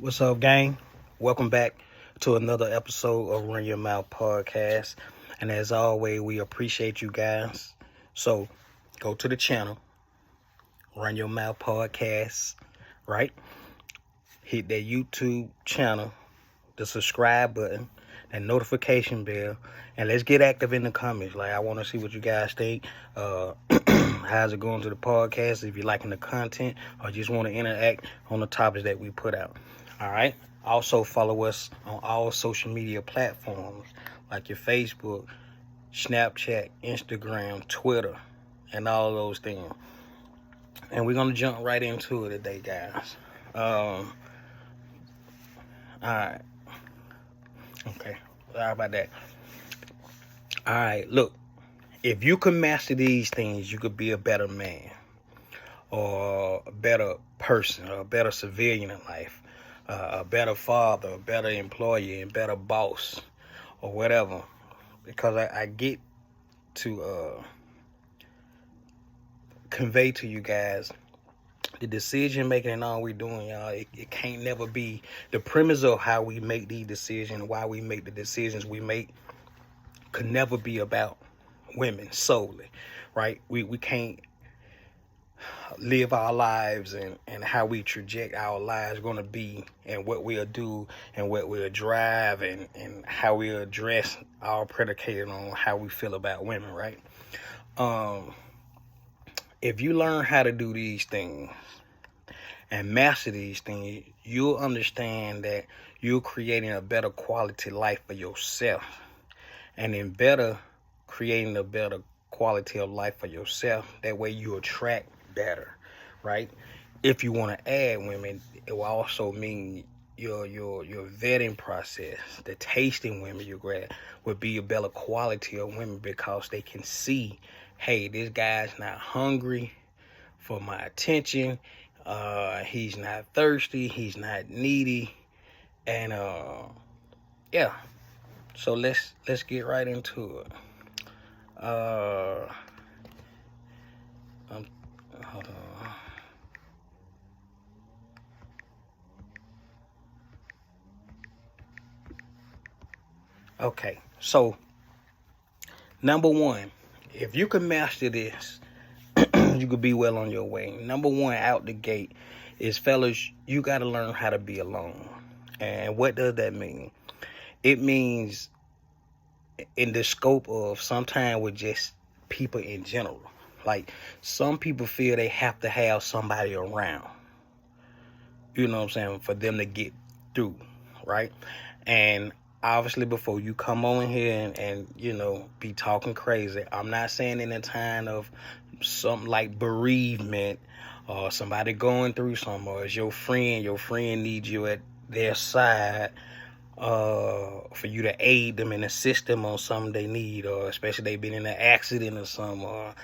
What's up, gang? Welcome back to another episode of Run Your Mouth Podcast. And as always, we appreciate you guys. So go to the channel, Run Your Mouth Podcast, right? Hit that YouTube channel, the subscribe button, and notification bell, and let's get active in the comments. Like, I want to see what you guys think. How's it going to the podcast? If you're liking the content or just want to interact on the topics that we put out. All right. Also follow us on all social media platforms like your Facebook, Snapchat, Instagram, Twitter, and all those things. And we're gonna jump right into it today, guys. All right. Okay. Sorry about that. All right. Look, if you can master these things, you could be a better man, or a better person, or a better civilian in life, a better father, a better employee, a better boss, or whatever. Because I get to convey to you guys the decision making and all we doing, y'all. It can't never be the premise of how we make these decisions, why we make the decisions we make, could never be about women solely, right? We can't live our lives and how we traject our lives going to be, and what we'll do and what we'll drive, and how we'll address, all predicated on how we feel about women, right? If you learn how to do these things and master these things, you'll understand that you're creating a better quality life for yourself, and in creating a better quality of life for yourself, that way you attract better, right? If you want to add women, it will also mean your vetting process, the tasting women you grab, would be a better quality of women, because they can see, hey, this guy's not hungry for my attention, he's not thirsty, he's not needy, and yeah. So let's get right into it. Hold on. Okay, so number one, if you can master this, you could be well on your way. Number one out the gate is, fellas, you got to learn how to be alone. And what does that mean? It means in the scope of sometimes with just people in general. Like, some people feel they have to have somebody around, you know what I'm saying, for them to get through, right? And obviously, before you come on here and you know, be talking crazy, I'm not saying in a time of something like bereavement, or somebody going through something, or it's your friend needs you at their side, for you to aid them and assist them on something they need, or especially they been in an accident or something. Or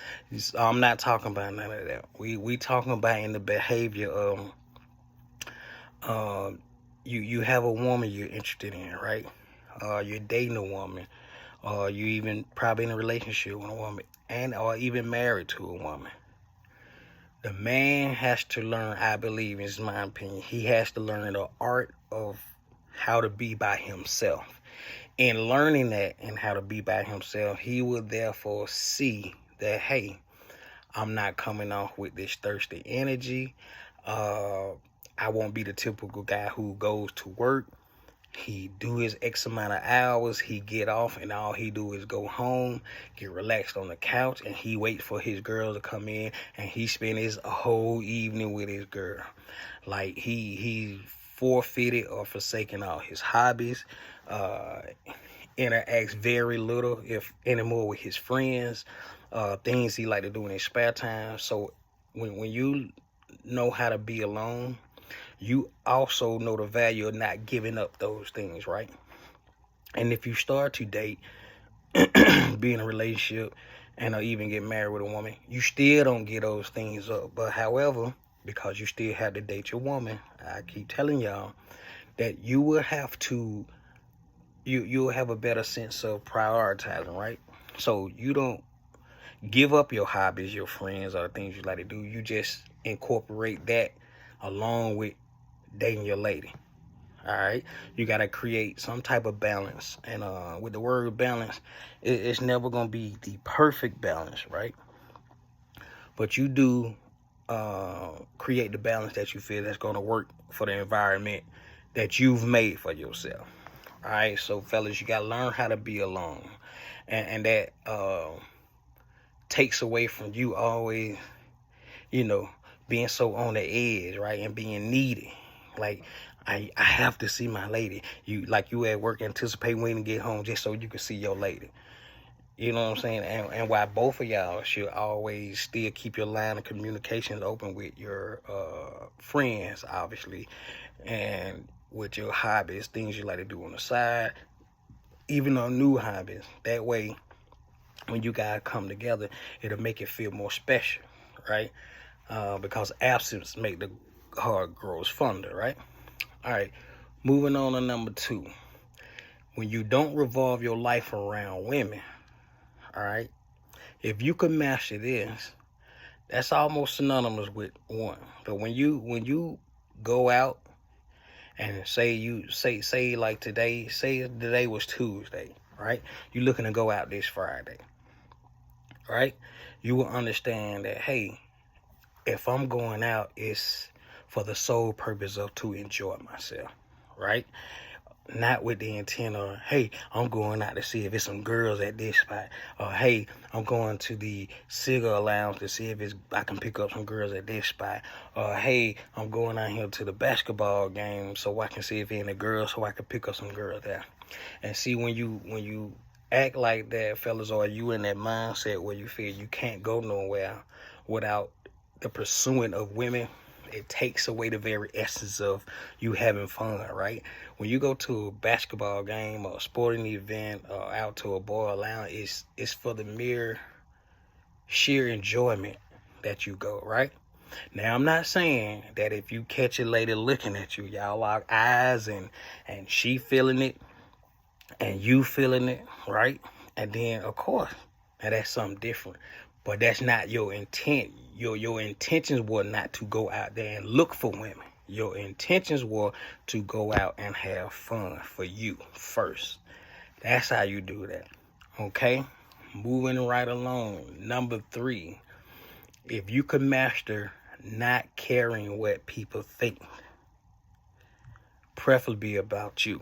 I'm not talking about none of that. We talking about in the behavior of you have a woman you're interested in, right? You're dating a woman, or you even probably in a relationship with a woman, and or even married to a woman. The man has to learn, I believe, in my opinion, he has to learn the art of how to be by himself. In learning that and how to be by himself, he will therefore see that, hey, I'm not coming off with this thirsty energy. I won't be the typical guy who goes to work, he do his X amount of hours, he get off, and all he do is go home, get relaxed on the couch, and he wait for his girl to come in, and he spend his whole evening with his girl. Like, he forfeited or forsaken all his hobbies, interacts very little, if anymore, with his friends, things he like to do in his spare time. So when you know how to be alone, you also know the value of not giving up those things, right? And if you start to date, be in a relationship, and even get married with a woman, you still don't get those things up. But however, because you still have to date your woman, I keep telling y'all that you will have to, you'll have a better sense of prioritizing, right? So you don't give up your hobbies, your friends, or the things you like to do. You just incorporate that along with dating your lady. All right, you got to create some type of balance, and with the word balance, it's never gonna be the perfect balance, right? But you do create the balance that you feel that's gonna work for the environment that you've made for yourself. All right, so fellas, you gotta learn how to be alone, and that takes away from you always, you know, being so on the edge, right, and being needy. Like, I have to see my lady. You at work anticipate waiting to get home just so you can see your lady. You know what I'm saying? And why both of y'all should always still keep your line of communications open with your friends, obviously, and with your hobbies, things you like to do on the side, even on new hobbies. That way, when you guys come together, it'll make it feel more special, right? Because absence make the heart grows fonder, right? All right, moving on to number 2. When you don't revolve your life around women, all right, if you can master this, that's almost synonymous with 1. But when you go out and say like today was Tuesday, right? You looking to go out this Friday, right? You will understand that, hey, if I'm going out, it's for the sole purpose of to enjoy myself, right? Not with the intent of, hey, I'm going out to see if it's some girls at this spot, or hey, I'm going to the cigar lounge to see if I can pick up some girls at this spot, or hey, I'm going out here to the basketball game so I can see if any girls so I can pick up some girls there. And see, when you act like that, fellas, or you in that mindset where you feel you can't go nowhere without the pursuing of women, it takes away the very essence of you having fun, right? When you go to a basketball game or a sporting event or out to a bar or lounge, it's for the mere sheer enjoyment that you go, right? Now, I'm not saying that if you catch a lady looking at you, y'all lock eyes and she feeling it and you feeling it, right? And then, of course, now that's something different. But that's not your intent. Your intentions were not to go out there and look for women. Your intentions were to go out and have fun for you first. That's how you do that. Okay? Moving right along. Number 3. If you could master not caring what people think, preferably about you.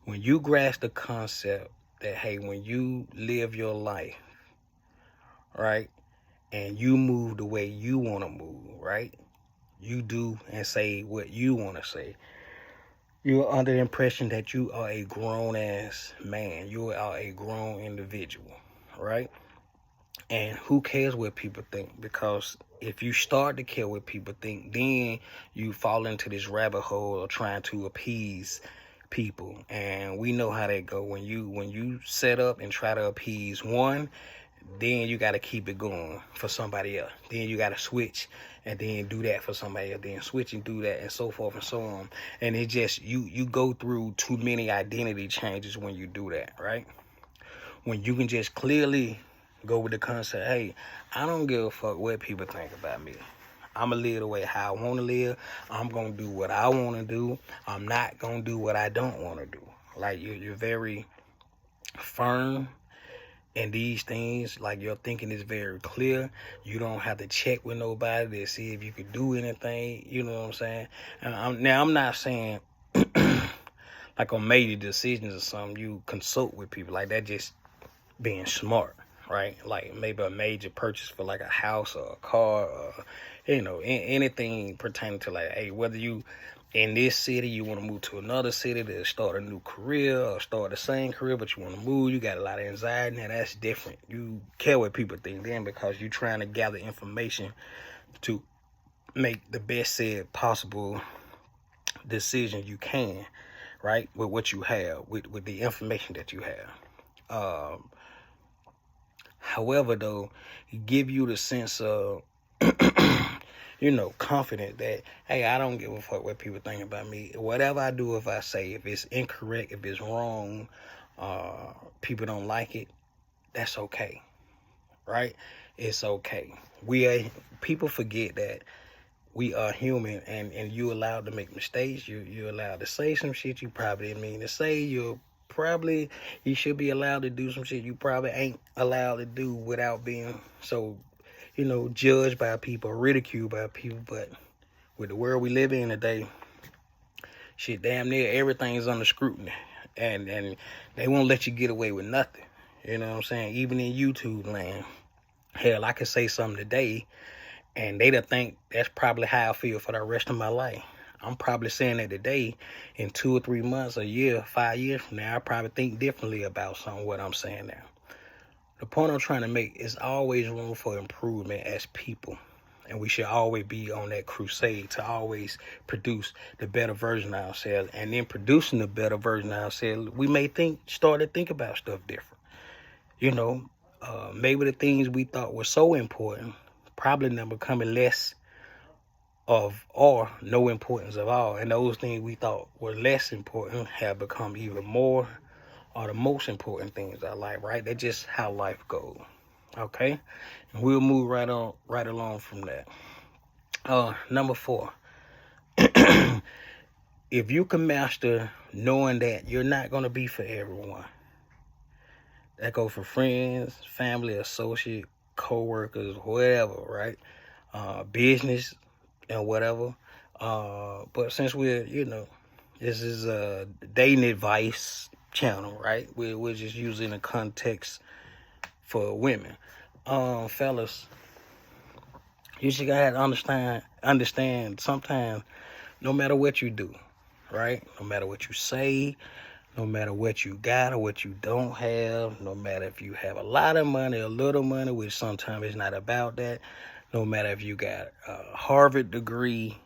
When you grasp the concept that, hey, when you live your life, right, and you move the way you want to move, right, you do and say what you want to say, you're under the impression that you are a grown-ass man. You are a grown individual, right? And who cares what people think? Because if you start to care what people think, then you fall into this rabbit hole of trying to appease people. And we know how that go. When you set up and try to appease one, then you got to keep it going for somebody else. Then you got to switch and then do that for somebody else. Then switch and do that, and so forth and so on. And it just, you go through too many identity changes when you do that, right? When you can just clearly go with the concept, hey, I don't give a fuck what people think about me. I'm going to live the way how I want to live. I'm going to do what I want to do. I'm not going to do what I don't want to do. Like, you're very firm in these things. Like, your thinking is very clear. You don't have to check with nobody to see if you could do anything. You know what I'm saying? Now, I'm not saying like on major decisions or something, you consult with people. Like, that just being smart, right? Like maybe a major purchase for like a house or a car or, you know, anything pertaining to like, hey, whether you in this city, you want to move to another city to start a new career or start the same career, but you want to move, you got a lot of anxiety. Now that's different. You care what people think then because you're trying to gather information to make the best said possible decision you can, right? With what you have, with the information that you have. However, though, give you the sense of, you know, confident that, hey, I don't give a fuck what people think about me. Whatever I do, if I say, if it's incorrect, if it's wrong, people don't like it, that's okay, right? It's okay. People forget that we are human, and you allowed to make mistakes. You're allowed to say some shit you probably didn't mean to say. You should be allowed to do some shit you probably ain't allowed to do without being so, judged by people, ridiculed by people. But with the world we live in today, shit, damn near everything's under scrutiny, and they won't let you get away with nothing. You know what I'm saying? Even in YouTube land, hell, I could say something today, and they'd think that's probably how I feel for the rest of my life. I'm probably saying that today. In 2 or 3 months, a year, 5 years from now, I probably think differently about what I'm saying now. The point I'm trying to make is always room for improvement as people. And we should always be on that crusade to always produce the better version of ourselves. And in producing the better version of ourselves, we may start to think about stuff different. Maybe the things we thought were so important probably now becoming less of or no importance at all. And those things we thought were less important have become even more or the most important things in our life, right? That's just how life goes. Okay? And we'll move right along from that. Number 4. If you can master knowing that you're not going to be for everyone, that go for friends, family, associate, co-workers, whatever, right? Business and whatever. But since we're, this is a dating advice channel, right? We're just using the context for women. Fellas, you should have to understand sometimes, no matter what you do, right? No matter what you say, no matter what you got or what you don't have, no matter if you have a lot of money or a little money, which sometimes it's not about that, no matter if you got a Harvard degree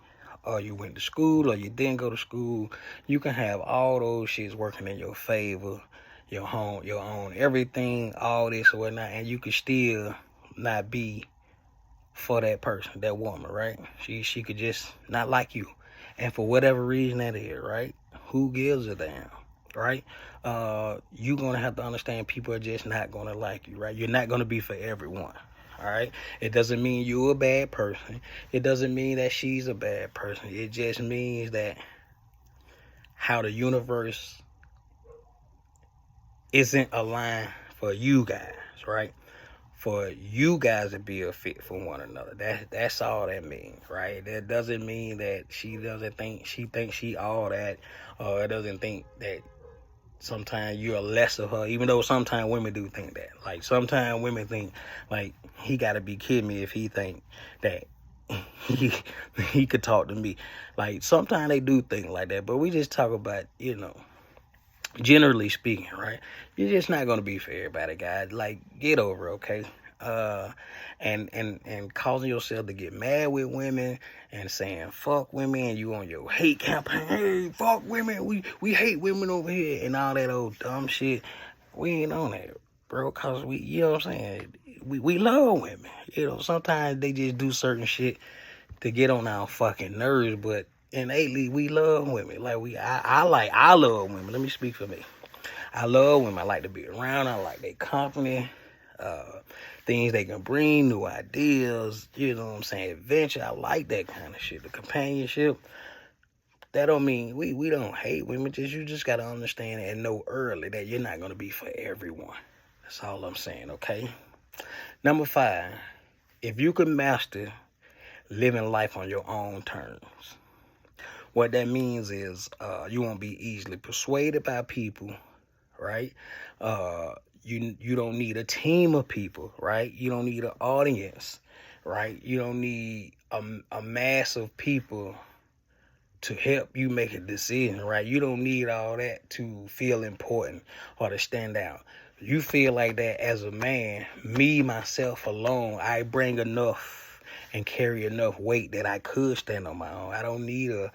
or you went to school or you didn't go to school, you can have all those shits working in your favor, your home, your own everything, all this or whatnot, and you can still not be for that person, that woman, right? She could just not like you. And for whatever reason that is, right? Who gives a damn? Right? You're going to have to understand people are just not going to like you, right? You're not going to be for everyone, all right? It doesn't mean you're a bad person. It doesn't mean that she's a bad person. It just means that how the universe isn't aligned for you guys, right? For you guys to be a fit for one another. That's all that means, right? That doesn't mean that she thinks she all that, or it doesn't think that sometimes you're less of her, even though sometimes women do think that. Like, sometimes women think, like, he got to be kidding me if he think that he could talk to me. Like, sometimes they do think like that, but we just talk about, generally speaking, right? You're just not going to be for everybody, guys. Like, get over it, okay? And causing yourself to get mad with women and saying fuck women, and you on your hate campaign, hey, fuck women, we hate women over here, and all that old dumb shit. We ain't on that, bro, cause we, you know what I'm saying, we love women. Sometimes they just do certain shit to get on our fucking nerves, but innately we love women. Like, I love women. Let me speak for me. I love women. I like to be around. I like their company. Things they can bring, new ideas, you know what I'm saying, adventure. I like that kind of shit. The companionship. That don't mean we don't hate women. You just gotta understand and know early that you're not gonna be for everyone. That's all I'm saying, okay? Number 5, if you can master living life on your own terms, what that means is you won't be easily persuaded by people, right? You don't need a team of people, right? You don't need an audience, right? You don't need a mass of people to help you make a decision, right? You don't need all that to feel important or to stand out. You feel like that as a man, me, myself alone, I bring enough and carry enough weight that I could stand on my own. I don't need a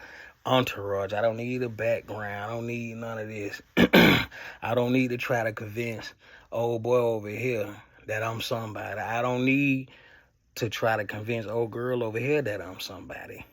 entourage. I don't need a background. I don't need none of this. I don't need to try to convince old boy over here that I'm somebody. I don't need to try to convince old girl over here that I'm somebody.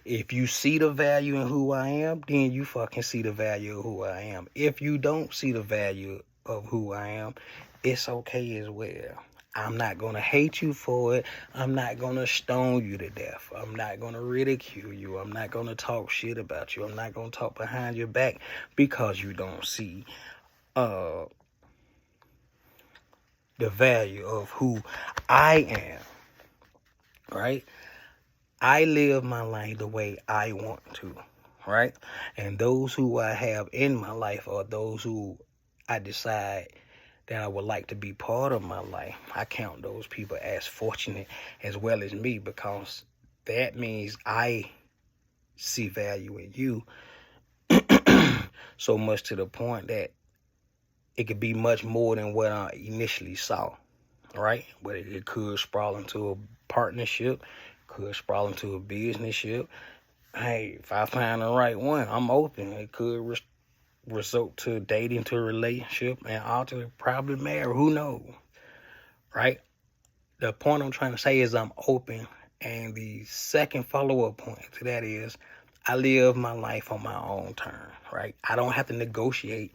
If you see the value in who I am, then you fucking see the value of who I am. If you don't see the value of who I am, it's okay as well. I'm not going to hate you for it. I'm not going to stone you to death. I'm not going to ridicule you. I'm not going to talk shit about you. I'm not going to talk behind your back because you don't see the value of who I am, right? I live my life the way I want to, right? And those who I have in my life are those who I decide that I would like to be part of my life. I count those people as fortunate as well as me, because that means I see value in you so much to the point that it could be much more than what I initially saw, right? But it could sprawl into a partnership, could sprawl into a businessship. Hey, if I find the right one, I'm open. It could result to dating, to a relationship, and ultimately probably marry. Who knows, right? The point I'm trying to say is I'm open. And the second follow-up point to that is I live my life on my own terms, right? I don't have to negotiate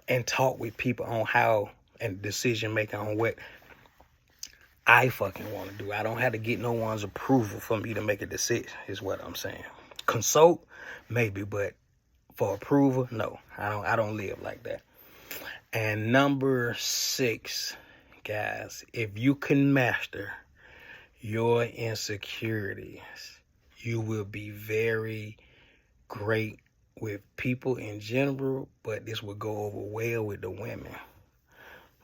and talk with people on how and decision making on what I fucking want to do. I don't have to get no one's approval for me to make a decision, is what I'm saying. Consult, maybe, but for approval, no. I don't live like that. And number 6, guys, if you can master your insecurities, you will be very great with people in general, but this will go over well with the women.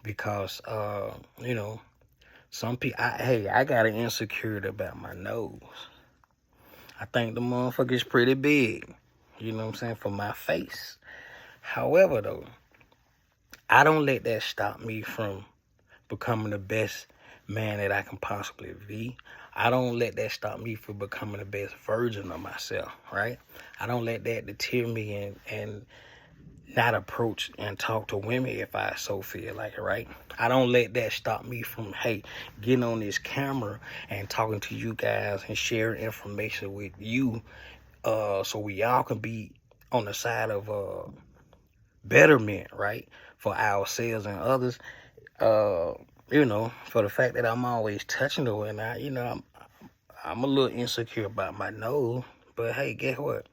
Because, some people, I got an insecurity about my nose. I think the motherfucker's pretty big, you know what I'm saying, for my face. However, though, I don't let that stop me from becoming the best man that I can possibly be. I don't let that stop me from becoming the best version of myself, right? I don't let that deter me and not approach and talk to women if I so feel like it, right? I don't let that stop me from, getting on this camera and talking to you guys and sharing information with you, so we all can be on the side of betterment, right? For ourselves and others. For the fact that I'm always touching her and I'm a little insecure about my nose. But hey, guess what?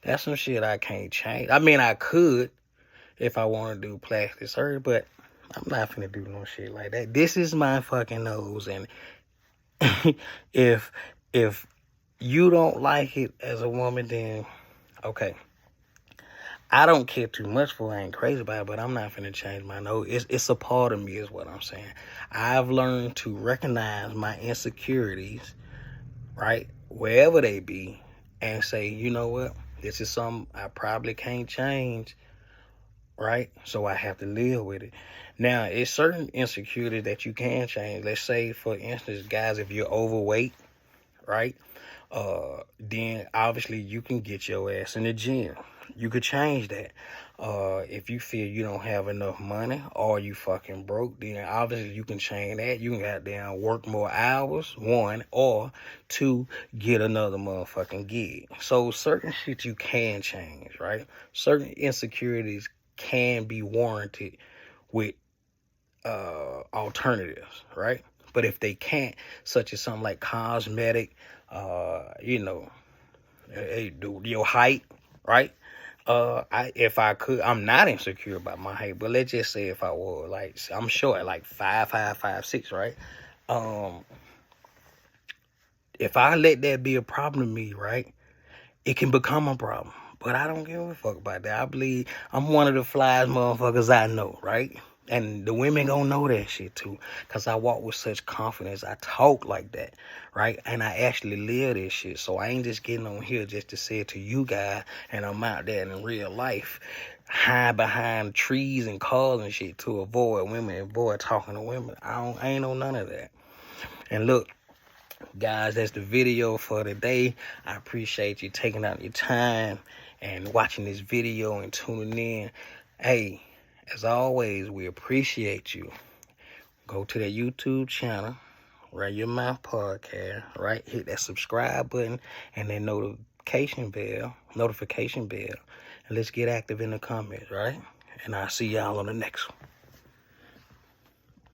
That's some shit I can't change. I mean, I could if I want to do plastic surgery, but I'm not finna do no shit like that. This is my fucking nose, and if you don't like it as a woman, then okay. I don't care too much for it. I ain't crazy about it, but I'm not finna change my nose. It's a part of me is what I'm saying. I've learned to recognize my insecurities, right, wherever they be, and say, you know what? This is something I probably can't change, right? So I have to live with it. Now, it's certain insecurities that you can change. Let's say, for instance, guys, if you're overweight, right? Then obviously you can get your ass in the gym. You could change that. If you feel you don't have enough money or you fucking broke, then obviously you can change that. You can goddamn work more hours, 1, or 2, get another motherfucking gig. So certain shit you can change, right? Certain insecurities can be warranted with alternatives, right? But if they can't, such as something like cosmetic, your height, right? If I could, I'm not insecure about my height, but let's just say if I was, like, I'm short, like 5'5", 5'6", right? If I let that be a problem to me, right, it can become a problem. But I don't give a fuck about that. I believe I'm one of the flyest motherfuckers I know, right? And the women gonna know that shit too, because I walk with such confidence. I talk like that, right? And I actually live this shit. So I ain't just getting on here just to say it to you guys, and I'm out there in real life, hide behind trees and cars and shit to avoid women, avoid talking to women. I ain't know none of that. And look, guys, that's the video for today. I appreciate you taking out your time and watching this video and tuning in. Hey, as always, we appreciate you. Go to the YouTube channel, Run Your Mouth Podcast, right? Hit that subscribe button and then notification bell, and let's get active in the comments, right? And I'll see y'all on the next one.